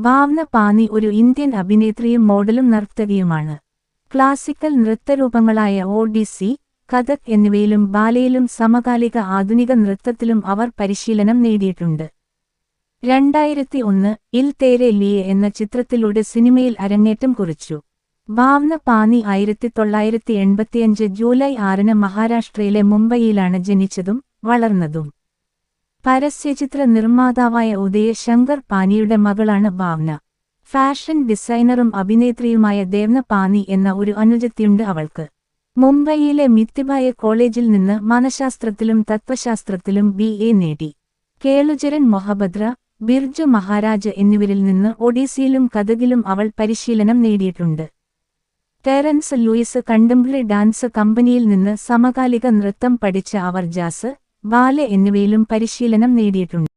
ഭാവ്ന പാനി ഒരു ഇന്ത്യൻ അഭിനേത്രിയും മോഡലും നർത്തകിയുമാണ്. Classical നൃത്തരൂപങ്ങളായ Odyssey, Kathak എന്നിവയിലും ബാലയിലും സമകാലിക ആധുനിക നൃത്തത്തിലും അവർ പരിശീലനം നേടിയിട്ടുണ്ട്. 2001 ഇൽ തേരെ ലിയെ എന്ന ചിത്രത്തിലൂടെ സിനിമയിൽ അരങ്ങേറ്റം കുറിച്ചു. ഭാവ്ന പാനി 1985 ജൂലൈ 6 മഹാരാഷ്ട്രയിലെ മുംബൈയിലാണ് ജനിച്ചതും വളർന്നതും. പരസ്യചിത്ര നിർമ്മാതാവായ ഉദയ ശങ്കർ പാനിയുടെ മകളാണ് ഭാവ്ന. ഫാഷൻ ഡിസൈനറും അഭിനേത്രിയുമായ ദേവ്ന പാനി എന്ന ഒരു അനുജത്തിയുണ്ട് അവൾക്ക്. മുംബൈയിലെ മിത്തിബായ കോളേജിൽ നിന്ന് മനഃശാസ്ത്രത്തിലും തത്വശാസ്ത്രത്തിലും BA നേടി. കേളുചരൻ മൊഹബദ്ര, ബിർജു മഹാരാജ് എന്നിവരിൽ നിന്ന് ഒഡീസിയിലും കഥകിലും അവൾ പരിശീലനം നേടിയിട്ടുണ്ട്. ടെറൻസ് ലൂയിസ് കണ്ടംപററി ഡാൻസ് കമ്പനിയിൽ നിന്ന് സമകാലിക നൃത്തം പഠിച്ച അവർ ജാസ്, ബാലെ എന്നിവയിലും പരിശീലനം നേടിയിട്ടുണ്ട്.